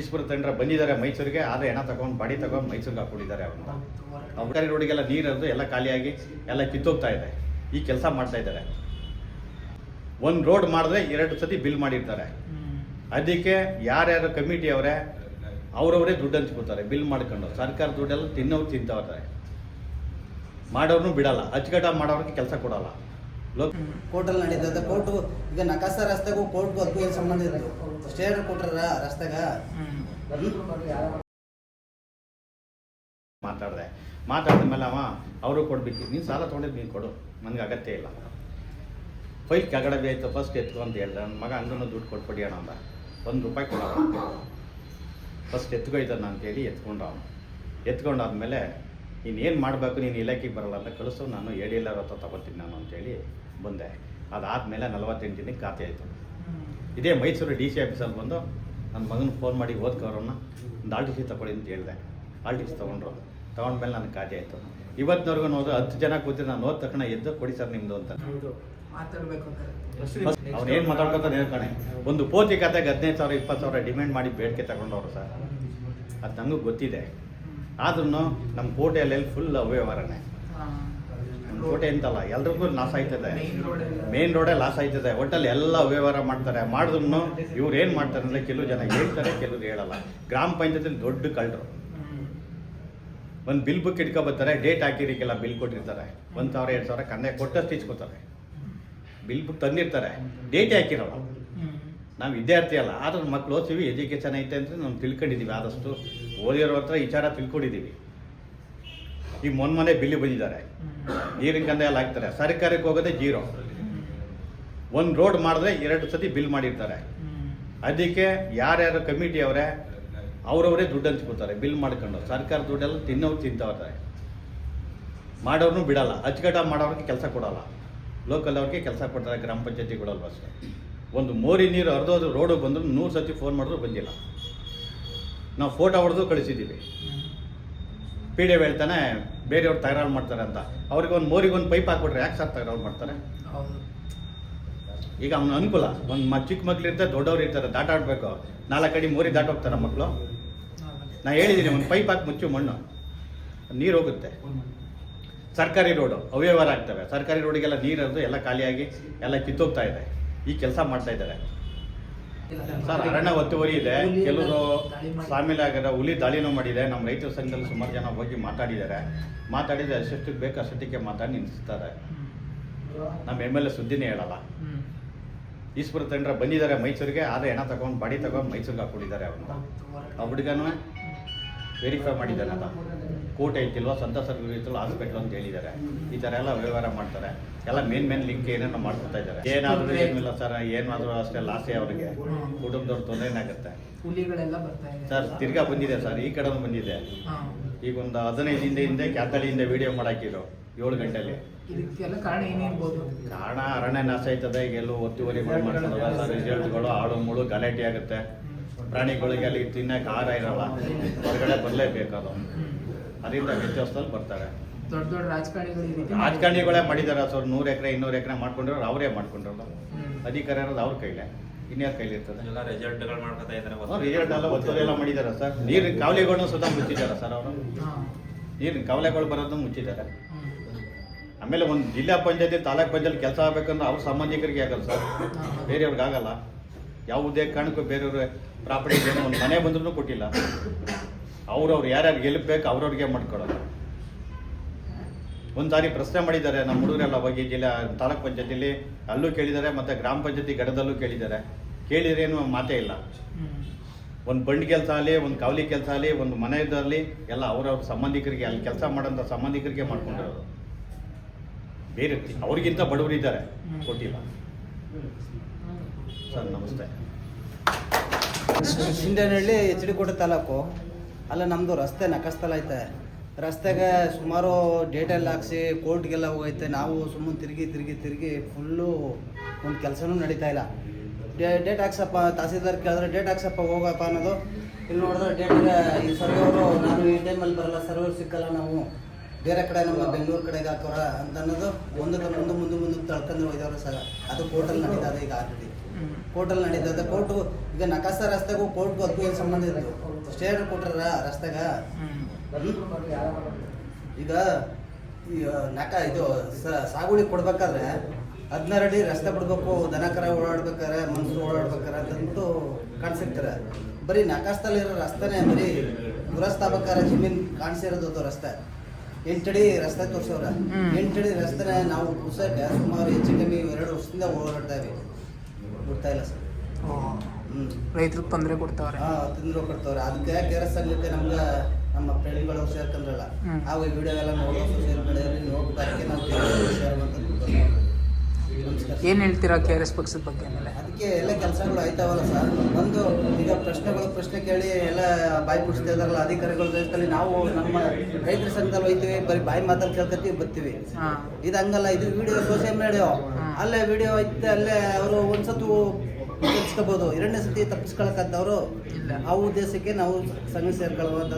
ಈಶ್ವರ ತಂಡ್ರ ಬಂದಿದ್ದಾರೆ ಮೈಸೂರಿಗೆ, ಆದರೆ ಹೆಣ ತಗೊಂಡು ಬಾಡಿ ತಗೊಂಡು ಮೈಸೂರಿಗೆ ಹಾಕೊಂಡಿದ್ದಾರೆ. ಅವ್ರನ್ನ ಔಟಾರಿ ರೋಡಿಗೆಲ್ಲ ನೀರದು ಎಲ್ಲ ಖಾಲಿಯಾಗಿ ಎಲ್ಲ ಕಿತ್ತೋಗ್ತಾ ಇದೆ. ಈ ಕೆಲಸ ಮಾಡ್ತಾ ಇದ್ದಾರೆ. ಒಂದು ರೋಡ್ ಮಾಡಿದ್ರೆ 2 ಸತಿ ಬಿಲ್ ಮಾಡಿರ್ತಾರೆ. ಅದಕ್ಕೆ ಯಾರ್ಯಾರು ಕಮಿಟಿ ಅವರೇ ಅವರವರೇ ದುಡ್ಡು ಹಂಚ್ಕೋತಾರೆ ಬಿಲ್ ಮಾಡ್ಕೊಂಡು. ಸರ್ಕಾರ ದುಡ್ಡೆಲ್ಲ ತಿನ್ನೋರು ತಿಂತವ್ರೆ, ಮಾಡೋರ್ನು ಬಿಡಲ್ಲ, ಅಚ್ಚುಕಟ್ಟಾಗಿ ಮಾಡೋರಿಗೆ ಕೆಲಸ ಕೊಡಲ್ಲ. ಕೋರ್ಟಲ್ಲಿ ನಡೀತದೆ. ಕೋರ್ಟು ಈಗ ನಕಾಸ ರಸ್ತೆಗೂ ಕೋರ್ಟ್ಗೂ ಅದಕ್ಕೂ ಏನು ಸಂಬಂಧ ಇದೆ? ಸ್ಟೇ ಕೊಟ್ರ ರಸ್ತೆಗ ಮಾತಾಡಿದ ಮೇಲೆ ಅವರು ಕೊಡ್ಬೇಕು. ನೀನು ಸಾಲ ತೊಗೊಂಡಿದ್ದು ನೀನು ಕೊಡು, ನನಗೆ ಅಗತ್ಯ ಇಲ್ಲ. ಫೈಲ್ ಕೆಳಗಡೆ ಆಯಿತು, ಫಸ್ಟ್ ಎತ್ಕೊ ಅಂತ ಹೇಳ್ದೆ. ನನ್ನ ಮಗ ಹಂಗೂ ದುಡ್ಡು ಕೊಟ್ಬಿಡಿ ಅಣ್ಣ ಅಂದ. ₹1 ಕೊಡೋಣ, ಫಸ್ಟ್ ಎತ್ಕೊಯ್ತಾನೆ ಅಂತೇಳಿ ಎತ್ಕೊಂಡ. ಅವನು ಎತ್ಕೊಂಡಾದ್ಮೇಲೆ ನೀನು ಮಾಡಬೇಕು, ನೀನು ಇಲಾಖೆಗೆ ಬರಲ್ಲ ಅಂತ ಕಳಿಸು, ನಾನು ADLR ಹತ್ರ ತಗೋತೀನಿ ನಾನು ಅಂತೇಳಿ ಬಂದೆ. ಅದಾದಮೇಲೆ 48 ದಿನಕ್ಕೆ ಖಾತೆ ಆಯಿತು. ಇದೇ ಮೈಸೂರು DC ಆಫೀಸಲ್ಲಿ ಬಂದು ನನ್ನ ಮಗನ ಫೋನ್ ಮಾಡಿ ಓದ್ಕೋರನ್ನ ಒಂದು RTC ತಗೊಳ್ಳಿ ಅಂತ ಹೇಳಿದೆ. RTC ತೊಗೊಂಡ್ರು. ತೊಗೊಂಡ್ಮೇಲೆ ನನ್ನ ಖಾತೆ ಆಯಿತು. ಇವತ್ತಿನವರೆಗೂ ನೋಡಿದ್ರೆ 10 ಜನ ಕೂತಿ ನಾನು ಓದ್ ತಕ್ಷಣ ಎದ್ದು ಕೊಡಿ ಸರ್ ನಿಮ್ಮದು ಅಂತ. ಅವ್ನು ಏನು ಮಾತಾಡ್ಕೊತಾನೆ ಹೇಳ್ತಾನೆ. ಒಂದು ಪೋತಿ ಖಾತೆಗೆ 15,000 20,000 ಡಿಮ್ಯಾಂಡ್ ಮಾಡಿ ಬೇಡಿಕೆ ತಗೊಂಡವ್ರು ಸರ್. ಅದು ನನಗೂ ಗೊತ್ತಿದೆ. ಆದ್ರೂ ನಮ್ಮ ಕೋಟೆಯಲ್ಲಿ ಫುಲ್ ಅವ್ಯವಹಾರನೇ. ನಮ್ಮ ಕೋಟೆ ಅಂತಲ್ಲ, ಎಲ್ರಿಗೂ ಲಾಸ್ ಆಯ್ತದೆ. ಮೇನ್ ರೋಡೇ ಲಾಸ್ ಆಯ್ತದೆ. ಒಟ್ಟಲ್ಲಿ ಎಲ್ಲ ಅವ್ಯವಹಾರ ಮಾಡ್ತಾರೆ. ಮಾಡಿದ್ರು ಇವ್ರು ಏನು ಮಾಡ್ತಾರೆ ಅಂದರೆ ಕೆಲವು ಜನ ಹೇಳ್ತಾರೆ, ಕೆಲವ್ರು ಹೇಳಲ್ಲ. ಗ್ರಾಮ ಪಂಚಾಯತಿಯಲ್ಲಿ ದೊಡ್ಡ ಕಳ್ಳರು. ಒಂದು ಬಿಲ್ ಬುಕ್ ಇಟ್ಕೊಬರ್ತಾರೆ, ಡೇಟ್ ಹಾಕಿರಿಕೆಲ್ಲ ಬಿಲ್ ಕೊಟ್ಟಿರ್ತಾರೆ. 1,000 2,000 ಕನ್ನೆ ಕೊಟ್ಟಷ್ಟು ಇಸ್ಕೋತಾರೆ. Bill book ತಂದಿರ್ತಾರೆ, ಡೇಟೇ ಹಾಕಿರಲ್ಲ. ನಾವು ವಿದ್ಯಾರ್ಥಿ ಅಲ್ಲ, ಆದ್ರೂ ಮಕ್ಕಳು ಓದ್ತೀವಿ, ಎಜುಕೇಷನ್ ಐತೆ ಅಂತ ನಾವು ತಿಳ್ಕೊಂಡಿದ್ದೀವಿ. ಆದಷ್ಟು ಓದಿರೋ ಹತ್ರ ವಿಚಾರ ತಿಳ್ಕೊಂಡಿದ್ದೀವಿ. ಈಗ ಮೊನ್ನೆ ಬಿಲ್ಲಿ ಬಂದಿದ್ದಾರೆ, ನೀರಿನ ಕಂದ ಎಲ್ಲ ಹಾಕ್ತಾರೆ. ಸರ್ಕಾರಕ್ಕೆ ಹೋಗೋದೇ 0. ಒಂದು ರೋಡ್ ಮಾಡಿದ್ರೆ 2 ಸತಿ ಬಿಲ್ ಮಾಡಿರ್ತಾರೆ. ಅದಕ್ಕೆ ಯಾರ್ಯಾರು ಕಮಿಟಿ ಅವರೇ ಅವರವರೇ ದುಡ್ಡು ಹಂಚ್ಕೋತಾರೆ ಬಿಲ್ ಮಾಡ್ಕೊಂಡು. ಸರ್ಕಾರ ದುಡ್ಡೆಲ್ಲ ತಿನ್ನೋರು ತಿಂತವ್ರೆ, ಮಾಡೋರ್ನು ಬಿಡಲ್ಲ, ಅಚ್ಚುಕಟ್ಟಾಗಿ ಮಾಡೋರಿಗೆ ಕೆಲಸ ಕೊಡಲ್ಲ. ಲೋಕಲ್ ಅವ್ರಿಗೆ ಕೆಲಸ ಕೊಡ್ತಾರೆ, ಗ್ರಾಮ ಪಂಚಾಯತಿಗಳಲ್ವ ಅಷ್ಟೇ. ಒಂದು ಮೋರಿ ನೀರು ಹರಿದೋದು ರೋಡು ಬಂದರೂ 100 ಸತಿ ಫೋನ್ ಮಾಡಿದ್ರು ಬಂದಿಲ್ಲ. ನಾವು ಫೋಟೋ ಹೊಡೆದು ಕಳಿಸಿದ್ದೀವಿ. PDO ಹೇಳ್ತಾನೆ ಬೇರೆಯವ್ರು ತಕರಾರು ಮಾಡ್ತಾರೆ ಅಂತ. ಅವ್ರಿಗೆ ಒಂದು ಮೋರಿಗೆ ಒಂದು ಪೈಪ್ ಹಾಕ್ಬಿಟ್ರೆ ಯಾಕೆ ಸರ್ ತಕರಾರು ಮಾಡ್ತಾರೆ? ಈಗ ಅವನ ಅನುಕೂಲ. ಒಂದು ಚಿಕ್ಕ ಮಕ್ಳು ಇರ್ತಾರೆ, ದೊಡ್ಡವ್ರು ಇರ್ತಾರೆ, ದಾಟಾಡ್ಬೇಕು. 4 ಅಡಿ ಮೋರಿ ದಾಟೋಗ್ತಾರೆ ಮಕ್ಕಳು. ನಾ ಹೇಳಿದ್ದೀನಿ, ಒಂದು ಪೈಪ್ ಹಾಕಿ ಮುಚ್ಚು, ಮಣ್ಣು ನೀರು ಹೋಗುತ್ತೆ. ಸರ್ಕಾರಿ ರೋಡು ಅವ್ಯವಹಾರ ಆಗ್ತವೆ. ಸರ್ಕಾರಿ ರೋಡಿಗೆಲ್ಲ ನೀರು ಹರಿದು ಎಲ್ಲ ಖಾಲಿಯಾಗಿ ಎಲ್ಲ ಕಿತ್ತೋಗ್ತಾ ಇದೆ. ಈ ಕೆಲಸ ಮಾಡ್ತಾ ಇದ್ದಾರೆ ಸರ್. ಅರಣ್ಯ ಒತ್ತುವರಿ ಇದೆ. ಕೆಲವರು ಸಾಮಿಲ್ ಆಗಿರೋ ಹುಲಿ ದಾಳಿನೂ ಮಾಡಿದೆ. ನಮ್ಮ ರೈತರ ಸಂಘದಲ್ಲಿ ಸುಮಾರು ಜನ ಹೋಗಿ ಮಾತಾಡಿದರೆ ಅಷ್ಟಕ್ಕೆ ಬೇಕು ಅಷ್ಟಕ್ಕೆ ಮಾತಾಡಿ ನಿಲ್ಲಿಸ್ತಾರೆ. ನಮ್ಮ MLA ಸುದ್ದಿನೇ ಹೇಳಲ್ಲ. ಈಶ್ವರ ತಂಡ್ರ ಬಂದಿದ್ದಾರೆ ಮೈಸೂರಿಗೆ, ಆದರೆ ಹೆಣ ತಗೊಂಡು ಬಾಡಿ ತಗೊಂಡು ಮೈಸೂರಿಗೆ ಹಾಕೊಂಡಿದ್ದಾರೆ. ಆ ಹುಡುಗನೂ ವೆರಿಫೈ ಮಾಡಿದ್ದಾನೆ. ಅಲ್ಲ ಕೋಟೆ ಐತಿಲ್ವ, ಸಂತಸರ್ಗ ಐತಿಲ್ವ, ಹಾಸ್ಪಿಟ್ಲ್ ಅಂತ ಹೇಳಿದ್ದಾರೆ. ಈ ಥರ ಎಲ್ಲ ವ್ಯವಹಾರ ಮಾಡ್ತಾರೆ. ಎಲ್ಲ ಮೇನ್ ಲಿಂಕ್ ಏನೇನೋ ಮಾಡ್ಕೊತಾ ಇದ್ದಾರೆ. ಏನಾದರೂ ಏನಿಲ್ಲ ಸರ್, ಏನಾದರೂ ಅಷ್ಟೇ ಲಾಸೇ ಅವ್ರಿಗೆ. ಕುಟುಂಬದವ್ರ ತೊಂದರೆ ಏನಾಗುತ್ತೆ ಸರ್. ತಿರ್ಗಾ ಬಂದಿದೆ ಸರ್, ಈ ಕಡೆ ಬಂದಿದೆ. ಈಗ ಒಂದು 15 ದಿನದ ಹಿಂದೆ ಕ್ಯಾತಳಿಯಿಂದ ವಿಡಿಯೋ ಮಾಡಾಕಿದ್ರು 7 ಗಂಟೆಯಲ್ಲಿ. ಕಾರಣ ಅರಣ್ಯ ನಾಶ ಆಯ್ತದೆ. ಈಗ ಎಲ್ಲೂ ಒತ್ತುವರಿ ಮಾಡ್ತಾರೆ ಸರ್. ರಿಸಲ್ಟ್ಗಳು ಆಳು ಮುಳು ಗಲಾಟೆ ಆಗುತ್ತೆ. ಪ್ರಾಣಿಗಳಿಗೆ ಅಲ್ಲಿ ತಿನ್ನಕ್ಕೆ ಆಹಾರ ಇರಲ್ಲ, ಹೊರಗಡೆ ಬರಲೇಬೇಕು. ಅದು ಅದರಿಂದ ವ್ಯತ್ಯಾಸದಲ್ಲಿ ಬರ್ತಾರೆ. ದೊಡ್ಡ ದೊಡ್ಡ ರಾಜಕಾರಣಿಗಳೇ ಮಾಡಿದಾರೆ ಸರ್. 100 ಎಕರೆ 200 ಎಕರೆ ಮಾಡ್ಕೊಂಡಿರೋರು ಅವರೇ ಮಾಡ್ಕೊಂಡಿರಲ್ಲ. ಅಧಿಕಾರ ಇರೋದು ಅವ್ರ ಕೈಲೇ, ಇನ್ಯಾರ ಕೈಲಿ ಇರ್ತದೆ? ರಿಸಲ್ಟ್ ಎಲ್ಲ ಒತ್ತುವರಿ ಎಲ್ಲ ಮಾಡಿದ್ದಾರೆ ಸರ್. ನೀರಿನ ಕಾವಲಿಗಳನ್ನ ಸುತ್ತ ಮುಚ್ಚಿದ್ದಾರೆ ಸರ್ ಅವರು. ನೀರಿನ ಕಾವಲೆಗಳು ಬರೋದನ್ನು ಮುಚ್ಚಿದ್ದಾರೆ. ಆಮೇಲೆ ಒಂದು ಜಿಲ್ಲಾ ಪಂಚಾಯತಿ ತಾಲೂಕ್ ಪಂಚಾಯತ್ ಕೆಲಸ ಆಗಬೇಕಂದ್ರೆ ಅವ್ರ ಸಂಬಂಧಿಕರಿಗೆ ಆಗಲ್ಲ ಸರ್, ಬೇರೆಯವ್ರಿಗೆ ಆಗಲ್ಲ. ಯಾವುದೇ ಕಾರಣಕ್ಕೂ ಬೇರೆಯವ್ರ ಪ್ರಾಪರ್ಟಿ ಏನೋ ಒಂದು ಮನೆ ಬಂದ್ರೂ ಕೊಟ್ಟಿಲ್ಲ. ಅವ್ರವ್ರು ಯಾರ್ಯಾರು ಗೆಲ್ಲಬೇಕು ಅವ್ರವ್ರಿಗೆ ಮಾಡ್ಕೊಳ್ಳೋದು. ಒಂದು ಸಾರಿ ಪ್ರಶ್ನೆ ಮಾಡಿದ್ದಾರೆ ನಮ್ಮ ಹುಡುಗರೆಲ್ಲ ಹೋಗಿ ಜಿಲ್ಲಾ ತಾಲೂಕ್ ಪಂಚಾಯತಿಲಿ, ಅಲ್ಲೂ ಕೇಳಿದ್ದಾರೆ, ಮತ್ತು ಗ್ರಾಮ ಪಂಚಾಯತಿ ಗಡದಲ್ಲೂ ಕೇಳಿದ್ದಾರೆ. ಕೇಳಿದ್ರೇನು ಮಾತೇ ಇಲ್ಲ. ಒಂದು ಬಂಡಿ ಕೆಲಸ ಆಗಲಿ, ಒಂದು ಕಾವಲಿ ಕೆಲಸ ಆಗಲಿ, ಒಂದು ಮನೆಯಲ್ಲಿ ಎಲ್ಲ ಅವ್ರವ್ರ ಸಂಬಂಧಿಕರಿಗೆ, ಅಲ್ಲಿ ಕೆಲಸ ಮಾಡೋಂಥ ಸಂಬಂಧಿಕರಿಗೆ ಮಾಡ್ಕೊಂಡಿರೋದು. ಬೇರೆ ಅವ್ರಿಗಿಂತ ಬಡವರಿದ್ದಾರೆ, ಕೊಟ್ಟಿಲ್ಲ ಸರ್. ನಮಸ್ತೆ. ಸಿಂಧನಹಳ್ಳಿ HD ಕೋಟೆ ತಾಲೂಕು. ಅಲ್ಲ ನಮ್ಮದು ರಸ್ತೆ ನಕಸ್ತಲ ಐತೆ. ರಸ್ತೆಗೆ ಸುಮಾರು ಡೇಟೆಲ್ಲ ಹಾಕ್ಸಿ ಕೋರ್ಟ್ಗೆಲ್ಲ ಹೋಗೈತೆ. ನಾವು ಸುಮ್ಮನೆ ತಿರುಗಿ ಫುಲ್ಲು ಒಂದು ಕೆಲಸನೂ ನಡೀತಾ ಇಲ್ಲ. ಡೇಟ್ ಹಾಕ್ಸಪ್ಪ, ತಹಸೀಲ್ದಾರ್ ಕೇಳಿದ್ರೆ ಡೇಟ್ ಹಾಕ್ಸಪ್ಪ ಹೋಗಪ್ಪ ಅನ್ನೋದು. ಇಲ್ಲಿ ನೋಡಿದ್ರೆ ಡೇಟ್ಗೆ ಈ ಸರ್ವೇವರು ನಾನು ಈ ಟೈಮಲ್ಲಿ ಬರಲ್ಲ, ಸರ್ವೇರ್ ಸಿಕ್ಕಲ್ಲ, ನಾವು ಬೇರೆ ಕಡೆ ನಮ್ಮ ಬೆಂಗಳೂರು ಕಡೆಗೆ ಹಾಕೋರ ಅಂತ ಅನ್ನೋದು ಮುಂದೆ ತಳ್ಕೊಂಡು ಹೋಯ್ದವ್ರೆ ಸರ್. ಅದು ಕೋರ್ಟಲ್ಲಿ ನಡೀತಾ ಇದೆ ಈಗ ಆಲ್ರೆಡಿ. ಕೋರ್ಟಲ್ಲಿ ನಡೀತದೆ. ಕೋರ್ಟು ಈಗ ನಕಾಸ ರಸ್ತೆಗೂ ಕೋರ್ಟ್ಗೂ ಅದಕ್ಕೂ ಏನು ಸಂಬಂಧ ಇತ್ತು? ಸ್ಟೇಟ್ ಕೊಟ್ಟಾರ ರಸ್ತೆಗ. ಈಗ ಈ ಇದು ಸಾಗುವಳಿ ಕೊಡ್ಬೇಕಾದ್ರೆ 16 ಅಡಿ ರಸ್ತೆ ಬಿಡ್ಬೇಕು, ದನ ಕರ ಓಡಾಡ್ಬೇಕಾರೆ, ಮನುಷ್ಯರು ಓಡಾಡ್ಬೇಕಾರೆ ಅಂತಂದ್ಬಿಟ್ಟು ಕಾಣಿಸಿರ್ತಾರೆ. ಬರೀ ನಕಾಸ್ತಲ್ಲಿರೋ ರಸ್ತೆನೇ ಬರೀ ದುರಸ್ತಾಬೇಕಾರೆ ಜಮೀನು ಕಾಣಿಸಿರೋದು ರಸ್ತೆ 8 ಅಡಿ ರಸ್ತೆ ತೋರಿಸೋರ. 8 ಅಡಿ ರಸ್ತೆನ ನಾವು ಕುಸಕ್ಕೆ ಸುಮಾರು ಹೆಚ್ಚು ಕಮ್ಮಿ 2 ವರ್ಷದಿಂದ ಓಡಾಡ್ತಾ ಇದ್ದೀವಿ, ಬಿಡ್ತಾ ಇಲ್ಲ ಸರ್. ರೈತರಿಗೆ ತೊಂದರೆ ಕೊಡ್ತಾವ್ರೆ. ತೊಂದರೆ ಕೊಡ್ತಾವ್ರೆ. ಅದಕ್ಕೆ ಕೆಆರ್ಎಸ್ ಸಂಘಕ್ಕೆ ನಮ್ಗೆ ನಮ್ಮ ಫ್ರೆಂಡ್ಗಳು ಸೇರ್ಕೊಂಡ್ರಲ್ಲ, ಆ ವಿಡಿಯೋ ಎಲ್ಲ ನೋಡೋ ಸೋಷಿಯಲ್ ಮೀಡಿಯಾದಲ್ಲಿ ನೋಡ್ಬಿಟ್ಟು ಅದಕ್ಕೆ ನಾವು ಶೇರ್ ಮಾಡ್ಕೊಂಡು ಏನು ಹೇಳ್ತೀರಾ KRS ಪಕ್ಷದ ಬಗ್ಗೆ? ಅದಕ್ಕೆ ಎಲ್ಲ ಕೆಲಸಗಳು ಆಯ್ತಾವಲ್ಲ ಸರ್. ಒಂದು ಈಗ ಪ್ರಶ್ನೆ ಕೇಳಿ ಎಲ್ಲ ಬಾಯಿ ಬಿಡಿಸ್ತಾ ಇದಾರಲ್ಲ ಅಧಿಕಾರಿಗಳ ಜೊತೆಲಿ. ನಾವು ನಮ್ಮ ರೈತರ ಸಂಘದಲ್ಲಿ ಹೋಯ್ತೀವಿ, ಬರೀ ಬಾಯಿ ಮಾತಲ್ಲಿ ಕೇಳ್ಕೊತೀವಿ, ಬರ್ತೀವಿ. ಇದು ಹಂಗಲ್ಲ, ಇದು ವಿಡಿಯೋ ಸೋಷಿಯಲ್ ಮೀಡಿಯಾ, ಅಲ್ಲೇ ವಿಡಿಯೋ ಐತೆ, ಅಲ್ಲೇ ಅವರು ಒಂದ್ಸತ್ತು ತಪ್ಪಿಸ್ಕೋಬೋದು, 2ನೇ ಸತಿ ತಪ್ಪಿಸ್ಕೊಳಕ್ಕಂತವ್ರು. ಆ ಉದ್ದೇಶಕ್ಕೆ ನಾವು ಸಂಘ ಸೇರ್ಕೊಳ್ಳುವಂತ